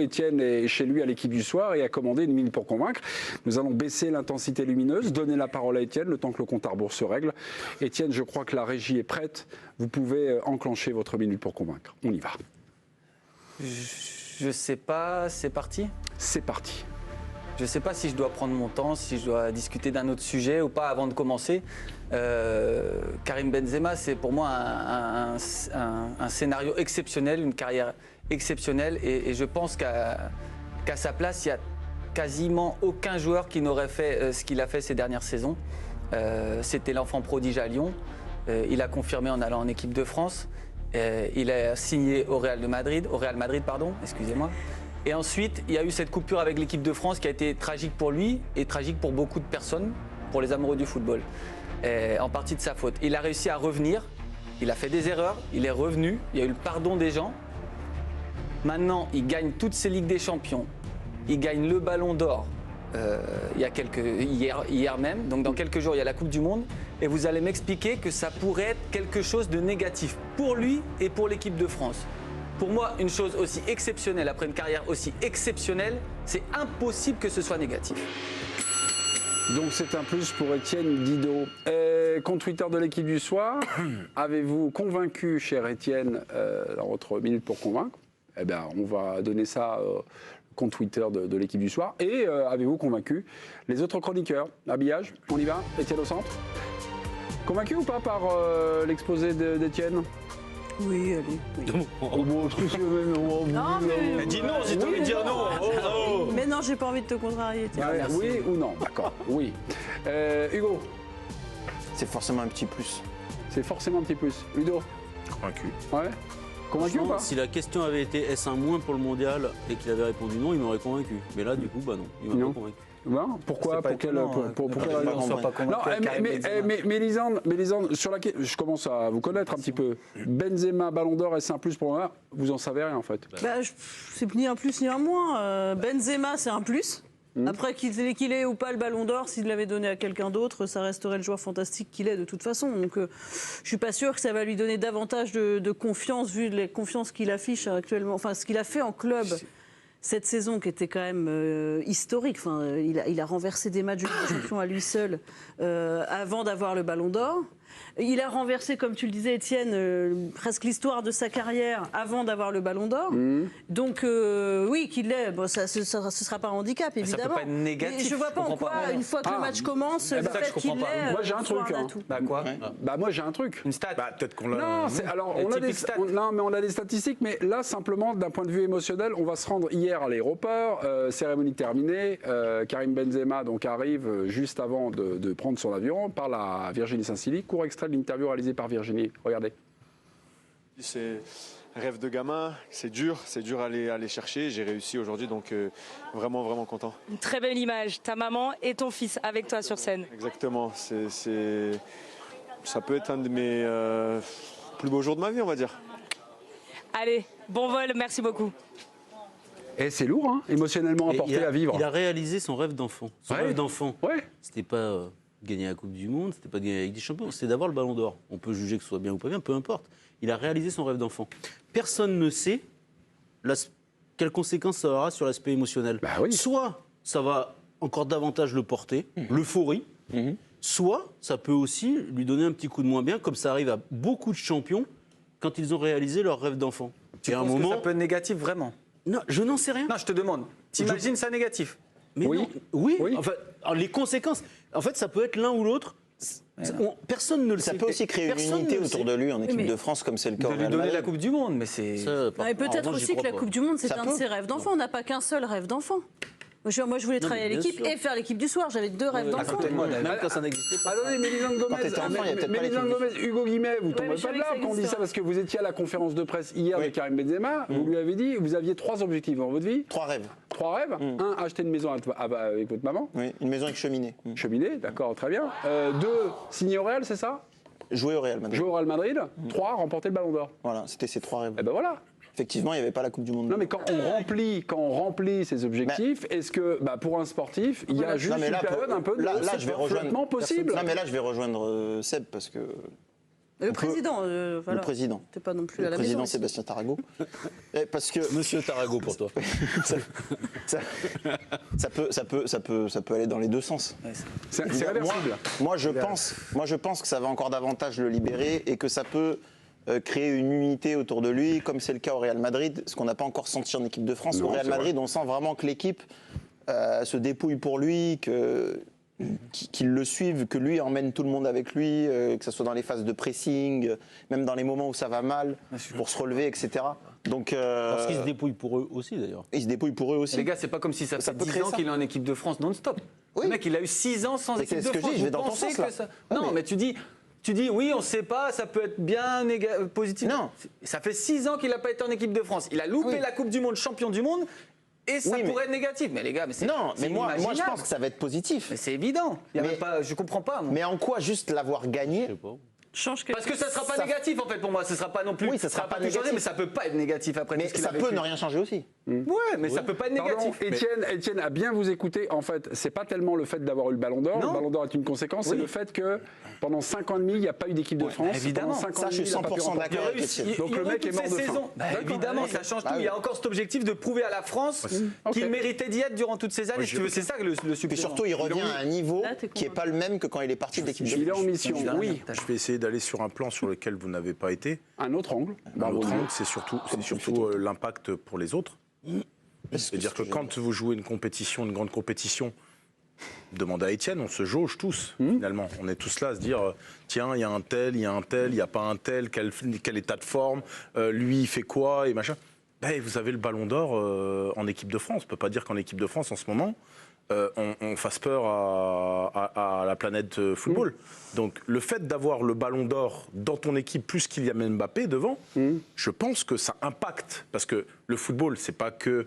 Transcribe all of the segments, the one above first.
Étienne est chez lui à l'équipe du soir et a commandé une minute pour convaincre. Nous allons baisser l'intensité lumineuse, donner la parole à Étienne le temps que le compte à rebours se règle. Étienne, je crois que la régie est prête. Vous pouvez enclencher votre minute pour convaincre. On y va. Je sais pas, c'est parti ? C'est parti. Je ne sais pas si je dois prendre mon temps, si je dois discuter d'un autre sujet ou pas avant de commencer. Karim Benzema, c'est pour moi un scénario exceptionnel, une carrière exceptionnelle. Et je pense qu'à sa place, il n'y a quasiment aucun joueur qui n'aurait fait ce qu'il a fait ces dernières saisons. C'était l'enfant prodige à Lyon. Il a confirmé en allant en équipe de France. Il a signé au Real Madrid, excusez-moi. Et ensuite, il y a eu cette coupure avec l'équipe de France qui a été tragique pour lui et tragique pour beaucoup de personnes, pour les amoureux du football, en partie de sa faute. Il a réussi à revenir, il a fait des erreurs, il est revenu, il y a eu le pardon des gens. Maintenant, il gagne toutes ses Ligues des Champions, il gagne le Ballon d'Or hier même, donc dans quelques jours, il y a la Coupe du Monde. Et vous allez m'expliquer que ça pourrait être quelque chose de négatif pour lui et pour l'équipe de France. Pour moi, une chose aussi exceptionnelle, après une carrière aussi exceptionnelle, c'est impossible que ce soit négatif. Donc c'est un plus pour Étienne Didot. Compte Twitter de l'équipe du soir, avez-vous convaincu, cher Étienne, dans votre minute pour convaincre? Eh bien, on va donner ça au compte Twitter de l'équipe du soir. Et avez-vous convaincu les autres chroniqueurs? Habillage, on y va, Étienne au centre. Convaincu ou pas par l'exposé d'Étienne? Oui, allez. Oui. Non, mais dis non si tu as envie de dire non. Mais non, j'ai pas envie de te contrarier. Oui ou non? D'accord, oui. Hugo? C'est forcément un petit plus. C'est forcément un petit plus. Ludo? Convaincu. Ouais. Convaincu ou pas? Si la question avait été est-ce un moins pour le mondial et qu'il avait répondu non, il m'aurait convaincu. Mais là, du coup, bah non, il m'a pas convaincu. Ben, pourquoi? Pour quelle raison? Non, mais Lisande, sur laquelle je commence à vous connaître un petit peu. Benzema, Ballon d'Or, est-ce un plus pour moi? Vous en savez rien en fait. C'est ni un plus ni un moins. Benzema, c'est un plus. Après qu'il ait ou pas le Ballon d'Or, s'il l'avait donné à quelqu'un d'autre, ça resterait le joueur fantastique qu'il est de toute façon. Donc je suis pas sûre que ça va lui donner davantage de confiance vu les confiances qu'il affiche actuellement. Enfin, ce qu'il a fait en club cette saison qui était quand même historique. Enfin, il a renversé des matchs de champion à lui seul avant d'avoir le Ballon d'Or. Il a renversé, comme tu le disais, Étienne, presque l'histoire de sa carrière avant d'avoir le Ballon d'Or. Donc, oui, qu'il l'ait, bon, ce ne sera pas un handicap, évidemment. Ça peut pas être négatif. Et je ne vois pas en quoi, une fois que le match commence, le fait qu'il l'ait. Moi, j'ai un truc. Quoi? Moi, j'ai un truc. Une stat. Peut-être qu'on l'a. Non, alors, on a des statistiques, mais là, simplement, d'un point de vue émotionnel, on va se rendre hier à l'aéroport, cérémonie terminée. Karim Benzema donc, arrive juste avant de prendre son avion, parle à Virginie Saint-Silly. Court extrait de l'interview réalisée par Virginie. Regardez. C'est un rêve de gamin, c'est dur à aller chercher. J'ai réussi aujourd'hui, donc vraiment, vraiment content. Une très belle image, ta maman et ton fils avec toi sur scène. Exactement, ça peut être un de mes plus beaux jours de ma vie, on va dire. Allez, bon vol, merci beaucoup. Et c'est lourd, hein, émotionnellement à porter, à vivre. Il a réalisé son rêve d'enfant. Son rêve d'enfant. Ouais. C'était pas gagner la Coupe du Monde, c'était pas de gagner la Ligue des Champions, c'était d'avoir le Ballon d'Or. On peut juger que ce soit bien ou pas bien, peu importe. Il a réalisé son rêve d'enfant. Personne ne sait quelles conséquences ça aura sur l'aspect émotionnel. Bah oui. Soit ça va encore davantage le porter, l'euphorie, soit ça peut aussi lui donner un petit coup de moins bien, comme ça arrive à beaucoup de champions quand ils ont réalisé leur rêve d'enfant. Tu penses que ça peut être négatif, vraiment? Non, je n'en sais rien. Non, je te demande. T'imagines ça négatif? Mais oui. Non, oui. Enfin, alors, les conséquences, en fait, ça peut être l'un ou l'autre. Personne ne le sait. Ça peut aussi créer une unité autour de lui en équipe de France, comme c'est le cas au Real Madrid. De lui donner la Coupe du Monde, mais c'est... Et peut-être aussi que la Coupe du Monde, c'est un de ses rêves d'enfant. On n'a pas qu'un seul rêve d'enfant. Moi, je voulais travailler à l'équipe et faire l'équipe du soir. J'avais 2 rêves d'enfant. Même quand ça n'existait pas. Attendez, Mélisande Gomez, Hugo Guimet, vous tombez pas de là quand on dit ça, parce que vous étiez à la conférence de presse hier de Karim Benzema. Vous lui avez dit, vous aviez 3 objectifs dans votre vie. 3 rêves. 3 rêves. 1, acheter une maison avec votre maman. Oui, une maison avec cheminée. Cheminée, d'accord, très bien. 2, signer au Real, c'est ça? Jouer au Real Madrid. Jouer au Real Madrid. 3, remporter le Ballon d'Or. Voilà, c'était ces 3 rêves. Et ben voilà. Effectivement, il n'y avait pas la Coupe du Monde. Non, mais quand on remplit ses objectifs, est-ce que pour un sportif, il y a juste une période un peu de flottement possible? Non, mais là, je vais rejoindre Seb parce que Le président, voilà. Le président. T'es pas non plus à Le la président maison. ici. Sébastien Tarago. Parce que Monsieur Tarago pour toi. ça peut aller dans les deux sens. C'est Moi, réversible. moi, je pense que ça va encore davantage le libérer et que ça peut créer une unité autour de lui, comme c'est le cas au Real Madrid, ce qu'on n'a pas encore senti en équipe de France. Non, Au Real c'est Madrid, on sent vraiment que l'équipe se dépouille pour lui, qu'il le suive, que lui emmène tout le monde avec lui, que ce soit dans les phases de pressing, même dans les moments où ça va mal, pour se relever, etc. Donc, Parce qu'ils se dépouillent pour eux aussi, d'ailleurs. ils se dépouillent pour eux aussi. Les gars, c'est pas comme si ça fait peut 10 créer ans ça. qu'il est en équipe de France non-stop. Oui. Le mec, il a eu 6 ans sans Mais équipe c'est de ce que je France. dis, je vais Vous dans ton pensez sens, là. que ça... Ouais, Non, mais tu dis oui, on sait pas, ça peut être bien positif. Non. Ça fait 6 ans qu'il n'a pas été en équipe de France. Il a loupé Oui. la Coupe du Monde, champion du monde, et ça Oui, mais- pourrait être négatif. Mais les gars, mais c'est Non, c'est mais moi je inimaginable. pense que ça va être positif. Mais c'est évident. Il y a Mais- même pas, je comprends pas. Moi. Mais en quoi juste l'avoir gagné Je sais pas. Change Parce que ça sera pas Ça- négatif en fait pour moi. Ce sera pas non plus. Oui, ça sera pas pas tout changer, négatif. mais ça peut pas être négatif après. Mais tout ce qu'il ça a peut vécu. ne rien changer aussi. Ouais, mais ça peut pas être Pardon, négatif. Étienne, à bien vous écouter, en fait, c'est pas tellement le fait d'avoir eu le Ballon d'Or. Non. Le Ballon d'Or est une conséquence, c'est Oui. le fait que pendant 5 ans et demi, il n'y a pas eu d'équipe de France. évidemment. Pendant 5 ans Ça, et je demi, suis il a pas pu 100% remporter. d'accord avec Étienne. Donc le mec est mort de faim. Évidemment, ça change tout. oui. Il y a encore cet objectif de prouver à la France qu'il Ok. méritait d'y être durant toutes ces années. Si tu veux, c'est ça que le Et supplément. surtout, il revient à un niveau Là, t'es qui n'est convaincu. pas le même que quand il est parti de l'équipe de Il est France. en mission, oui. Je vais essayer d'aller sur un plan sur lequel vous n'avez pas été. Un autre angle. Dans l'autre Bravo. angle, c'est surtout l'impact pour les autres. C'est-à-dire que quand vous jouez une compétition, une grande compétition, demandez à Étienne, on se jauge tous, finalement. On est tous là à se dire, tiens, il y a un tel, il y a un tel, il n'y a pas un tel, quel état de forme, lui, il fait quoi, et machin. Ben, vous avez le Ballon d'Or en équipe de France. On ne peut pas dire qu'en équipe de France, en ce moment, on fasse peur à la planète football. Donc, le fait d'avoir le Ballon d'Or dans ton équipe, plus Kylian Mbappé devant, je pense que ça impacte. Parce que le football, c'est pas que...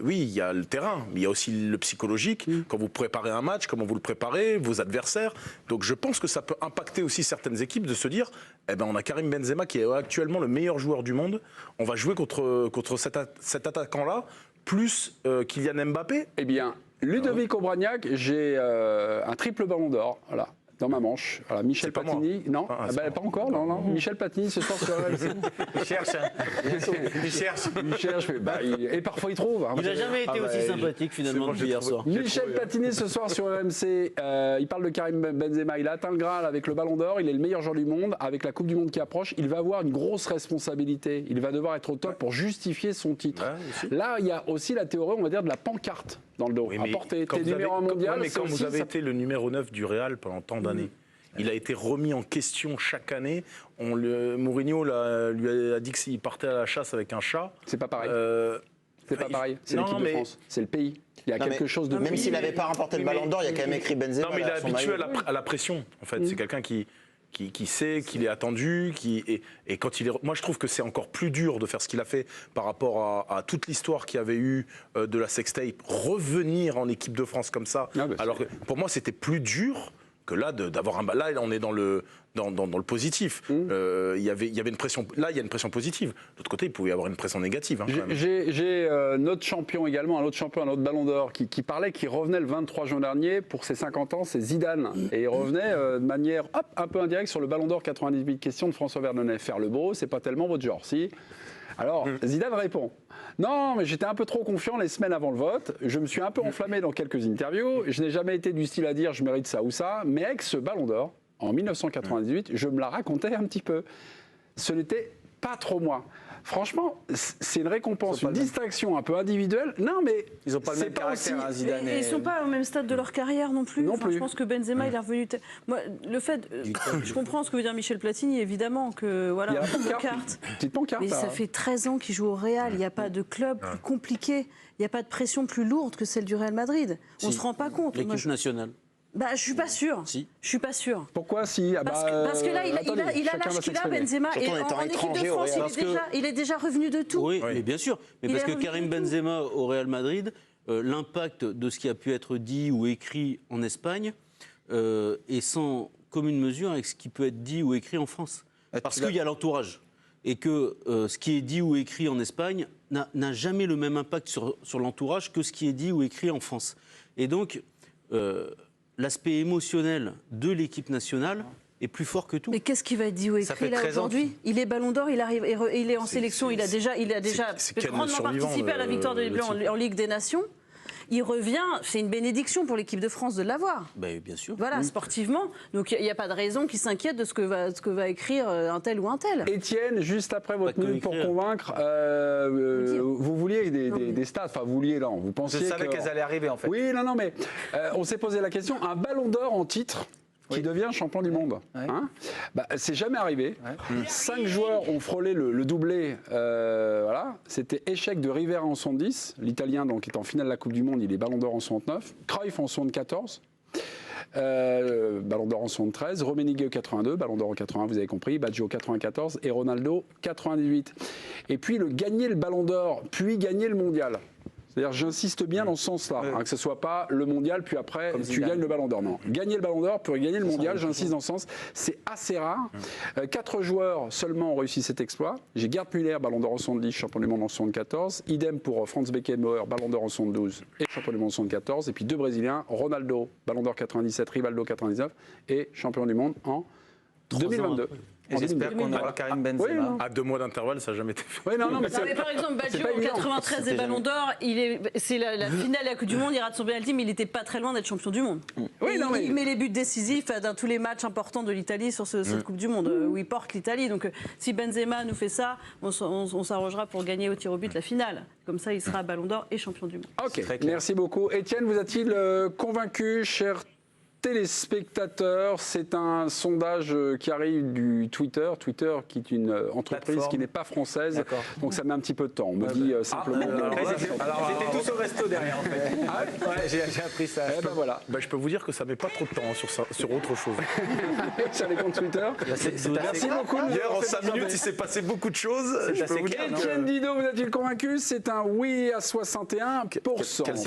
oui, il y a le terrain, mais il y a aussi le psychologique. Quand vous préparez un match, comment vous le préparez, vos adversaires. Donc je pense que ça peut impacter aussi certaines équipes de se dire, eh ben, on a Karim Benzema qui est actuellement le meilleur joueur du monde. On va jouer contre cet attaquant-là, plus Kylian Mbappé. Eh bien, Ludovic Obraniak, j'ai un triple Ballon d'Or, voilà, dans ma manche. Voilà, Michel C'est pas Platini, non, Ah, ah c'est ben, pas encore, non. Michel Platini ce soir sur RMC. Il cherche. Il cherche. Il cherche, mais, et parfois il trouve. hein. Il n'a jamais été aussi sympathique, finalement, depuis hier soir. Michel Platini ce soir sur RMC, il parle de Karim Benzema, il a atteint le Graal avec le Ballon d'Or, il est le meilleur joueur du monde, avec la Coupe du Monde qui approche, il va avoir une grosse responsabilité, il va devoir être au top pour justifier son titre. Ouais, aussi. Là, il y a aussi la théorie, on va dire, de la pancarte dans le dos. Oui, mais Apporter quand tes vous avez- numéros mondial, mais c'est quand aussi, vous avez ça- été le numéro 9 du Real pendant tant d'années, il a été remis en question chaque année. Mourinho lui a dit que s'il partait à la chasse avec un chat. c'est pas pareil. C'est pas il- pareil, c'est non, l'équipe de mais- France, c'est le pays. Il y a Non, quelque mais chose de... Même s'il n'avait pas remporté le Oui, mais- Ballon d'Or, il y a quand même écrit Benzema. Non, mais il est à son habitué maillot. à la pression, en fait. C'est quelqu'un qui sait qu'il est attendu, et quand il est... Moi, je trouve que c'est encore plus dur de faire ce qu'il a fait par rapport à toute l'histoire qu'il y avait eu de la sextape. Revenir en équipe de France comme ça, Ah, bah, c'est- alors que pour moi, c'était plus dur que là, d'avoir un... Là, on est dans le positif. Il y avait une pression... Là, il y a une pression positive. De l'autre côté, il pouvait y avoir une pression négative, hein, quand même. J'ai notre champion également, un autre Ballon d'Or, qui parlait, qui revenait le 23 juin dernier pour ses 50 ans, c'est Zidane. Et il revenait de manière un peu indirecte sur le Ballon d'Or 98 questions de François Vernonnet. Faire le beau, c'est pas tellement votre genre, si. Alors, Zidane répond, non, mais j'étais un peu trop confiant les semaines avant le vote, je me suis un peu enflammé dans quelques interviews, je n'ai jamais été du style à dire je mérite ça ou ça, mais avec ce Ballon d'Or, en 1998, je me la racontais un petit peu. Ce n'était pas trop moi. Franchement, c'est une récompense, une distinction un peu individuelle. Non, mais Ils n'ont pas le c'est même pas caractère, aussi- hein, Zidane. Et ils sont pas au même stade de leur carrière non plus. Non Enfin, plus. Je pense que Benzema, il est revenu. Moi, le fait, je comprends ce que veut dire Michel Platini, évidemment que voilà, Il y a la une pancarte. pancarte. Petite pancarte. Mais ça hein. fait 13 ans qu'il joue au Real. Il n'y a pas de club plus compliqué. Il n'y a pas de pression plus lourde que celle du Real Madrid. On ne se rend pas compte. Moi, L'équipe nationale. Bah, je suis pas sûre. Si. Je suis pas sûre. Pourquoi si ah Parce, bah, parce que là, il a attendez, l'âge chacun va qu'il a, s'exprimer. Benzema. Surtout Et en étant en équipe de étranger au France, Real. il est déjà revenu de tout. Oui, mais bien sûr. Mais Il parce est que revenu Karim de tout. Benzema au Real Madrid, l'impact de ce qui a pu être dit ou écrit en Espagne est sans commune mesure avec ce qui peut être dit ou écrit en France. Parce qu'il y a l'entourage. Et que ce qui est dit ou écrit en Espagne n'a jamais le même impact sur l'entourage que ce qui est dit ou écrit en France. Et donc, l'aspect émotionnel de l'équipe nationale est plus fort que tout. Mais qu'est-ce qui va être dit ou Ça écrit fait là 13 ans aujourd'hui? Il est Ballon d'Or, il arrive, il est en sélection, il a déjà c'est Ken le grandement survivant, participé à la victoire des Bleus en Ligue des Nations. Il revient, c'est une bénédiction pour l'équipe de France de l'avoir. Ben, bien sûr. Voilà, sportivement. Donc il n'y a pas de raison qu'il s'inquiète de ce que va écrire un tel ou un tel. Étienne, juste après votre Pas que minute pour écrire. convaincre, vous vouliez des stats, enfin vous vouliez, non, vous Je pensiez savais qu'elles allaient arriver en fait. Oui, non, mais on s'est posé la question, un ballon d'or en titre qui devient champion du monde. Ouais. Hein, c'est jamais arrivé. Ouais. 5 joueurs ont frôlé le doublé. Voilà. C'était échec de Rivera en 70. L'Italien donc est en finale de la Coupe du Monde. Il est ballon d'or en 69. Cruyff en 74. Ballon d'or en 73. Rummenigge 82. Ballon d'or en 80. Vous avez compris. Baggio 94 et Ronaldo 98. Et puis gagner le ballon d'or, puis gagner le mondial. C'est-à-dire, j'insiste bien dans ce sens-là, Ouais. que ce soit pas le mondial, puis après, Comme tu Zidane. gagnes le ballon d'or. Non, gagner le ballon d'or, puis gagner le mondial, j'insiste dans ce sens, c'est assez rare. 4 joueurs seulement ont réussi cet exploit. J'ai Gerd Müller, ballon d'or en 70, champion du monde en 74. Idem pour Franz Beckenbauer, ballon d'or en 72 et champion du monde en 74. Et puis 2 Brésiliens, Ronaldo, ballon d'or 97, Rivaldo 99 et champion du monde en 2022. Et j'espère qu'on aura Karim Benzema. Oui, non. À 2 mois d'intervalle, ça n'a jamais été fait. Oui, non, mais Non, mais par exemple, c'est Baggio pas en évident. 93 des Ballons d'Or, c'est la finale de la Coupe du Monde, il rate son penalty, mais il n'était pas très loin d'être champion du monde. Oui, non, mais- Il met les buts décisifs dans tous les matchs importants de l'Italie sur cette Coupe du Monde, où il porte l'Italie. Donc si Benzema nous fait ça, on s'arrangera pour gagner au tir au but la finale. Comme ça, il sera Ballon d'Or et champion du monde. Ok, très clair. merci beaucoup. Étienne, vous a-t-il convaincu, cher téléspectateurs? C'est un sondage qui arrive du Twitter qui est une entreprise Plateforme. qui n'est pas française, D'accord. donc ça met un petit peu de temps. On me dit simplement... Après, ils étaient tous au resto derrière en fait. Ah ouais Ouais, j'ai appris ça. Eh ben voilà, Bah, je peux vous dire que ça met pas trop de temps sur autre chose. sur les comptes Twitter. C'est assez Merci beaucoup. de nous Hier, avoir en fait 5 patienter. minutes, il s'est passé beaucoup de choses. Je peux assez vous clair, dire Étienne Didot, vous a-t-il convaincu? C'est un oui à 61%.